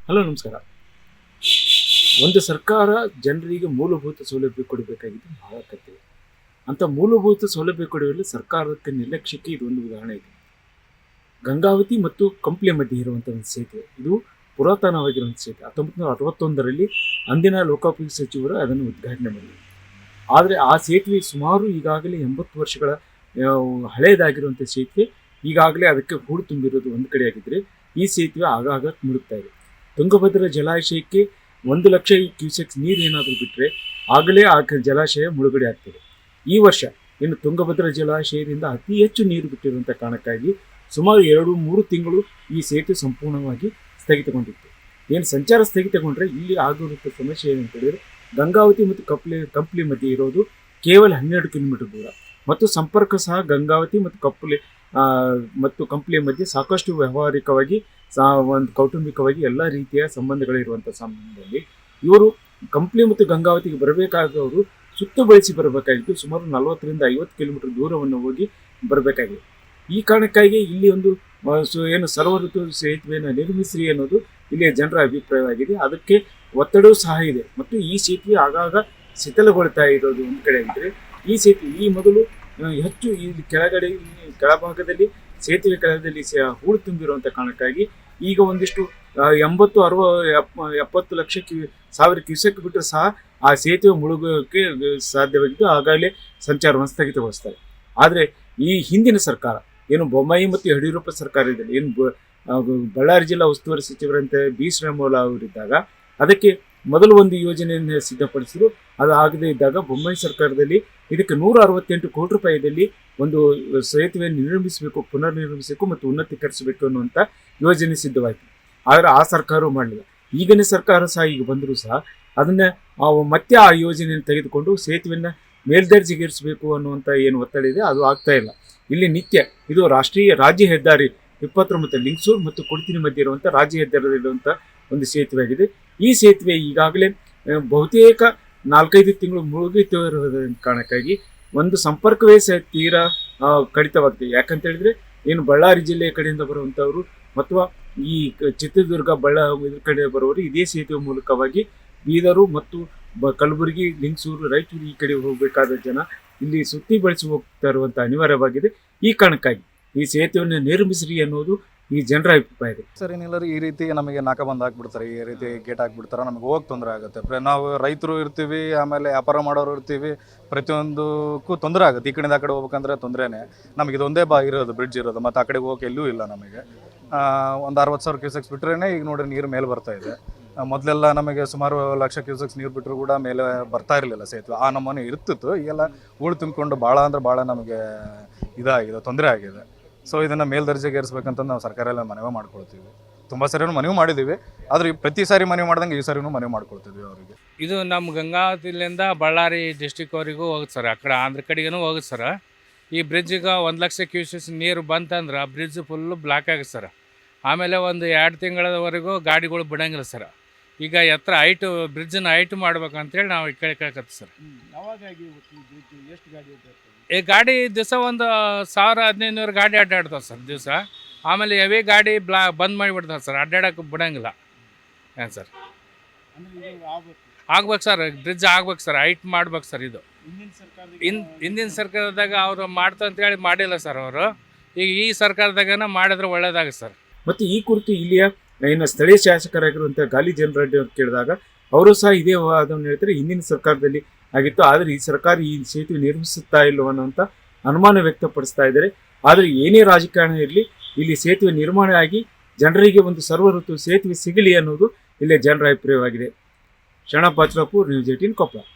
Hello ನಮಸ್ಕಾರ. ಒಂದು ಸರ್ಕಾರ ಜನರಿಗೆ ಮೂಲಭೂತ ಸೌಲಭ್ಯ ಕೊಡಬೇಕಾಗಿದ್ದು ಬಹಳ ಕರ್ತವ್ಯ. ಅಂಥ ಮೂಲಭೂತ ಸೌಲಭ್ಯ ಕೊಡುವಲ್ಲಿ ಸರ್ಕಾರಕ್ಕೆ ನಿರ್ಲಕ್ಷ್ಯಕ್ಕೆ ಇದೊಂದು ಉದಾಹರಣೆ ಇದೆ. ಗಂಗಾವತಿ ಮತ್ತು ಕಂಪ್ಲಿ ಮಧ್ಯೆ ಇರುವಂಥ ಒಂದು ಸೇತುವೆ, ಇದು ಪುರಾತನವಾಗಿರುವಂಥ ಸೇತುವೆ. 1961ರಲ್ಲಿ ಅಂದಿನ ಲೋಕೋಪಯೋಗಿ ಸಚಿವರು ಅದನ್ನು ಉದ್ಘಾಟನೆ ಮಾಡಿದರು. ಆದರೆ ಆ ಸೇತುವೆ ಸುಮಾರು ಈಗಾಗಲೇ 80 ವರ್ಷಗಳ ಹಳೆಯದಾಗಿರುವಂಥ ಸೇತುವೆ. ಈಗಾಗಲೇ ಅದಕ್ಕೆ ಹೂಳು ತುಂಬಿರೋದು ಒಂದು ಕಡೆಯಾಗಿದ್ದರೆ, ಈ ಸೇತುವೆ ಆಗಾಗ ಮುಳುಗ್ತಾ ಇದೆ. ತುಂಗಭದ್ರಾ ಜಲಾಶಯಕ್ಕೆ 1 ಲಕ್ಷ ಕ್ಯೂಸೆಕ್ಸ್ ನೀರು ಏನಾದರೂ ಬಿಟ್ಟರೆ ಆಗಲೇ ಆ ಜಲಾಶಯ ಮುಳುಗಡೆ ಆಗ್ತದೆ. ಈ ವರ್ಷ ಇನ್ನು ತುಂಗಭದ್ರಾ ಜಲಾಶಯದಿಂದ ಅತಿ ಹೆಚ್ಚು ನೀರು ಬಿಟ್ಟಿರುವಂಥ ಕಾರಣಕ್ಕಾಗಿ ಸುಮಾರು 2-3 ತಿಂಗಳು ಈ ಸೇತುವೆ ಸಂಪೂರ್ಣವಾಗಿ ಸ್ಥಗಿತಗೊಂಡಿತ್ತು. ಏನು ಸಂಚಾರ ಸ್ಥಗಿತಗೊಂಡ್ರೆ ಇಲ್ಲಿ ಆಗಿರುವಂಥ ಸಮಸ್ಯೆ ಏನಂತ ಹೇಳಿದರೆ, ಗಂಗಾವತಿ ಮತ್ತು ಕಂಪ್ಲಿ ಮಧ್ಯೆ ಇರೋದು ಕೇವಲ 12 ಕಿಲೋಮೀಟರ್ ದೂರ ಮತ್ತು ಸಂಪರ್ಕ ಸಹ ಗಂಗಾವತಿ ಮತ್ತು ಕಂಪ್ಲಿ ಮಧ್ಯೆ ಸಾಕಷ್ಟು ವ್ಯಾವಹಾರಿಕವಾಗಿ ಒಂದು ಕೌಟುಂಬಿಕವಾಗಿ ಎಲ್ಲ ರೀತಿಯ ಸಂಬಂಧಗಳಿರುವಂಥ ಸಂಬಂಧದಲ್ಲಿ ಇವರು ಕಂಪ್ಲಿ ಮತ್ತು ಗಂಗಾವತಿಗೆ ಬರಬೇಕಾದವರು ಸುತ್ತು ಬಳಸಿ ಬರಬೇಕಾಗಿತ್ತು. ಸುಮಾರು 40ರಿಂದ 50 ಕಿಲೋಮೀಟರ್ ದೂರವನ್ನು ಹೋಗಿ ಬರಬೇಕಾಗಿದೆ. ಈ ಕಾರಣಕ್ಕಾಗಿ ಇಲ್ಲಿ ಒಂದು ಏನು ಸರ್ವ ಋತು ಸೇತುವೆಯನ್ನು ನಿರ್ಮಿಸ್ರಿ ಅನ್ನೋದು ಇಲ್ಲಿಯ ಜನರ ಅಭಿಪ್ರಾಯವಾಗಿದೆ. ಅದಕ್ಕೆ ಒತ್ತಡವೂ ಸಹ ಇದೆ ಮತ್ತು ಈ ಸೇತುವೆ ಆಗಾಗ ಶಿಥಿಲಗೊಳ್ತಾ ಇರೋದು ಒಂದು ಕಡೆ ಆಗಿದ್ದರೆ, ಈ ಸೇತುವೆ ಈ ಮೊದಲು ಹೆಚ್ಚು ಈ ಕೆಳಭಾಗದಲ್ಲಿ ಸೇತುವೆ ಕೆಳದಲ್ಲಿ ಹೂಳು ತುಂಬಿರುವಂಥ ಕಾರಣಕ್ಕಾಗಿ ಈಗ ಒಂದಿಷ್ಟು 80-70 ಲಕ್ಷ ಸಾವಿರ ಕ್ಯೂಸೆಕ್ ಬಿಟ್ಟರೆ ಸಹ ಆ ಸೇತುವೆ ಮುಳುಗೋಕ್ಕೆ ಸಾಧ್ಯವಾಗಿದ್ದು ಆಗಾಗಲೇ ಸಂಚಾರವನ್ನು ಸ್ಥಗಿತಗೊಳಿಸ್ತಾರೆ. ಆದರೆ ಈ ಹಿಂದಿನ ಸರ್ಕಾರ ಏನು ಬೊಮ್ಮಾಯಿ ಮತ್ತು ಯಡಿಯೂರಪ್ಪ ಸರ್ಕಾರ ಇದೆ, ಏನು ಬಳ್ಳಾರಿ ಜಿಲ್ಲಾ ಉಸ್ತುವಾರಿ ಸಚಿವರಂತೆ ಬಿ ಶ್ರೀರಾಮುಲು ಅವರಿದ್ದಾಗ ಅದಕ್ಕೆ ಮೊದಲು ಒಂದು ಯೋಜನೆಯನ್ನು ಸಿದ್ಧಪಡಿಸಿದ್ರು. ಅದು ಆಗದೇ ಇದ್ದಾಗ ಬೊಮ್ಮಾಯಿ ಸರ್ಕಾರದಲ್ಲಿ ಇದಕ್ಕೆ 168 ಕೋಟಿ ರೂಪಾಯಿದಲ್ಲಿ ಒಂದು ಸೇತುವೆಯನ್ನು ನಿರ್ಮಿಸಬೇಕು, ಪುನರ್ ನಿರ್ಮಿಸಬೇಕು ಮತ್ತು ಉನ್ನತೀಕರಿಸಬೇಕು ಅನ್ನುವಂಥ ಯೋಜನೆ ಸಿದ್ಧವಾಯಿತು. ಆದರೆ ಆ ಸರ್ಕಾರವೂ ಮಾಡಲಿಲ್ಲ. ಈಗಿನ ಸರ್ಕಾರ ಸಹ ಈಗ ಬಂದರೂ ಸಹ ಅದನ್ನು ಮತ್ತೆ ಆ ಯೋಜನೆಯನ್ನು ತೆಗೆದುಕೊಂಡು ಸೇತುವೆಯನ್ನು ಮೇಲ್ದರ್ಜೆಗೇರಿಸಬೇಕು ಅನ್ನುವಂಥ ಏನು ಒತ್ತಡ ಇದೆ ಅದು ಆಗ್ತಾ ಇಲ್ಲ. ಇಲ್ಲಿ ನಿತ್ಯ ಇದು ರಾಜ್ಯ ಹೆದ್ದಾರಿ 29 ಲಿಂಗಸೂರು ಮತ್ತು ಕುಡ್ತಿನಿ ಮಧ್ಯೆ ಇರುವಂಥ ರಾಜ್ಯ ಹೆದ್ದಾರಿಯಲ್ಲಿರುವಂಥ ಒಂದು ಸೇತುವೆ ಆಗಿದೆ. ಈ ಸೇತುವೆ ಈಗಾಗಲೇ ಬಹುತೇಕ 4-5 ತಿಂಗಳು ಮುಳುಗಿರುವ ಕಾರಣಕ್ಕಾಗಿ ಒಂದು ಸಂಪರ್ಕವೇ ತೀರಾ ಕಡಿತವಾಗ್ತದೆ. ಯಾಕಂತ ಹೇಳಿದ್ರೆ ಏನು ಬಳ್ಳಾರಿ ಜಿಲ್ಲೆಯ ಕಡೆಯಿಂದ ಬರುವಂಥವರು ಅಥವಾ ಈ ಚಿತ್ರದುರ್ಗ ಇದ್ರ ಕಡೆ ಬರೋರು ಇದೇ ಸೇತುವೆ ಮೂಲಕವಾಗಿ ಬೀದರು ಮತ್ತು ಕಲಬುರಗಿ, ಲಿಂಗಸೂರು, ರಾಯಚೂರು ಈ ಕಡೆ ಹೋಗಬೇಕಾದ ಜನ ಇಲ್ಲಿ ಸುತ್ತಿ ಬಳಸಿ ಹೋಗ್ತಾ ಇರುವಂಥ ಅನಿವಾರ್ಯವಾಗಿದೆ. ಈ ಕಾರಣಕ್ಕಾಗಿ ಈ ಸೇತುವೆಯನ್ನು ನಿರ್ಮಿಸ್ರಿ ಅನ್ನೋದು ಈ ಜನರ ಅಭಿಪ್ರಾಯ ಇದೆ. ಸರ್ ಏನಿಲ್ಲ, ಈ ರೀತಿ ನಮಗೆ ನಾಕಾಬಂದ್ ಹಾಕ್ಬಿಡ್ತಾರೆ, ಈ ರೀತಿ ಗೇಟ್ ಹಾಕ್ಬಿಡ್ತಾರೆ, ನಮಗೆ ಹೋಗಿ ತೊಂದರೆ ಆಗುತ್ತೆ. ನಾವು ರೈತರು ಇರ್ತೀವಿ, ಆಮೇಲೆ ವ್ಯಾಪಾರ ಮಾಡೋರು ಇರ್ತೀವಿ, ಪ್ರತಿಯೊಂದಕ್ಕೂ ತೊಂದರೆ ಆಗುತ್ತೆ. ಈ ಕಡೆಯಿಂದ ಆ ಕಡೆ ಹೋಗ್ಬೇಕಂದ್ರೆ ತೊಂದರೆನೇ. ನಮಗೆ ಇದೊಂದೇ ಇರೋದು ಬ್ರಿಡ್ಜ್ ಇರೋದು, ಮತ್ತು ಆ ಕಡೆಗೆ ಹೋಗೋಕೆ ಎಲ್ಲೂ ಇಲ್ಲ. ನಮಗೆ ಒಂದು 60,000 ಕ್ಯೂಸೆಕ್ಸ್ ಬಿಟ್ಟರೆ ಈಗ ನೋಡ್ರಿ ನೀರು ಮೇಲೆ ಬರ್ತಾ ಇದೆ. ಮೊದಲೆಲ್ಲ ನಮಗೆ ಸುಮಾರು 1 ಲಕ್ಷ ಕ್ಯೂಸೆಕ್ಸ್ ನೀರು ಬಿಟ್ಟರು ಕೂಡ ಮೇಲೆ ಬರ್ತಾ ಇರಲಿಲ್ಲ ಸೇತುವೆ. ಆ ನಮ್ಮನೆ ಇರ್ತಿತ್ತು. ಈಗೆಲ್ಲ ಹೂಳು ತುಂಬಿಕೊಂಡು ಭಾಳ ಅಂದ್ರೆ ಭಾಳ ನಮಗೆ ಇದಾಗಿದೆ, ತೊಂದರೆ ಆಗಿದೆ. ಸೊ ಇದನ್ನು ಮೇಲ್ದರ್ಜೆಗೆ ಏರಿಸ್ಬೇಕಂತ ನಾವು ಸರ್ಕಾರ ಎಲ್ಲ ಮನವಿ ಮಾಡ್ಕೊಳ್ತೀವಿ. ತುಂಬ ಸರಿನೂ ಮನವಿ ಮಾಡಿದ್ದೀವಿ, ಆದರೆ ಪ್ರತಿ ಸಾರಿ ಮನವಿ ಮಾಡ್ದಂಗೆ ಈ ಸಾರಿನೂ ಮನವಿ ಮಾಡ್ಕೊಳ್ತಿದ್ವಿ ಅವರಿಗೆ. ಇದು ನಮ್ಮ ಗಂಗಾವತಿಲಿಂದ ಬಳ್ಳಾರಿ ಡಿಸ್ಟಿಕ್ವರೆಗೂ ಹೋಗುತ್ತೆ ಸರ್, ಆ ಕಡೆ ಆಂಧ್ರ ಕಡೆಗೂ ಹೋಗುತ್ತೆ ಸರ್. ಈ ಬ್ರಿಡ್ಜಿಗೆ 1 ಲಕ್ಷ ಕ್ಯೂಸೆಕ್ಸ್ ನೀರು ಬಂತಂದ್ರೆ ಬ್ರಿಡ್ಜ್ ಫುಲ್ಲು ಬ್ಲಾಕ್ ಆಗುತ್ತೆ ಸರ್. ಆಮೇಲೆ ಒಂದು 2 ತಿಂಗಳವರೆಗೂ ಗಾಡಿಗಳು ಬಿಡೋಂಗಿಲ್ಲ ಸರ್. ಈಗ ಎತ್ತರ ಬ್ರಿಡ್ಜನ್ನ ಹೈಟ್ ಮಾಡ್ಬೇಕಂತೇಳಿ ನಾವು ಕೇಳ್ಕತ್ತೀವಿ ಸರ್. ಈ ಗಾಡಿ ದಿವಸ ಒಂದು 1000-1500 ಗಾಡಿ ಅಡ್ಡಾಡ್ತಾವೆ ಸರ್ ದಿವಸ. ಆಮೇಲೆ ಹೆವಿ ಗಾಡಿ ಬಂದ್ ಮಾಡಿಬಿಡ್ತಾವೆ ಸರ್, ಅಡ್ಡಾಡೋಕೆ ಬಿಡೋಂಗಿಲ್ಲ. ಏನು ಸರ್ ಆಗ್ಬೇಕು ಸರ್, ಬ್ರಿಡ್ಜ್ ಆಗ್ಬೇಕು ಸರ್, ಹೈಟ್ ಮಾಡ್ಬೇಕು ಸರ್. ಇದು ಹಿಂದಿನ ಸರ್ಕಾರದಾಗ ಅವರು ಮಾಡ್ತಂತೇಳಿ ಮಾಡಿಲ್ಲ ಸರ್ ಅವರು. ಈಗ ಈ ಸರ್ಕಾರದಾಗನ ಮಾಡಿದ್ರೆ ಒಳ್ಳೇದಾಗುತ್ತೆ ಸರ್. ಮತ್ತು ಈ ಕುರಿತು ಇಲ್ಲಿಯ ಏನು ಸ್ಥಳೀಯ ಶಾಸಕರಾಗಿರುವಂಥ ಗಾಲಿ ಜನರೆಡ್ಡಿ ಅವ್ರು ಕೇಳಿದಾಗ ಅವರು ಸಹ ಇದೇ ವಾದವನ್ನು ಹೇಳ್ತಾರೆ, ಹಿಂದಿನ ಸರ್ಕಾರದಲ್ಲಿ ಆಗಿತ್ತು, ಆದರೆ ಈ ಸರ್ಕಾರ ಈ ಸೇತುವೆ ನಿರ್ಮಿಸುತ್ತಾ ಇಲ್ಲವೋ ಅನ್ನೋಂಥ ಅನುಮಾನ ವ್ಯಕ್ತಪಡಿಸ್ತಾ ಇದ್ದಾರೆ. ಆದರೆ ಏನೇ ರಾಜಕಾರಣ ಇರಲಿ, ಇಲ್ಲಿ ಸೇತುವೆ ನಿರ್ಮಾಣ ಆಗಿ ಜನರಿಗೆ ಒಂದು ಸರ್ವ ಋತು ಸೇತುವೆ ಸಿಗಲಿ ಅನ್ನೋದು ಇಲ್ಲಿಯ ಜನರ ಅಭಿಪ್ರಾಯವಾಗಿದೆ. ಶರಣ ಬಾಚ್ರಾಪುರ್, ನ್ಯೂಸ್ 18 ಕೊಪ್ಪಳ.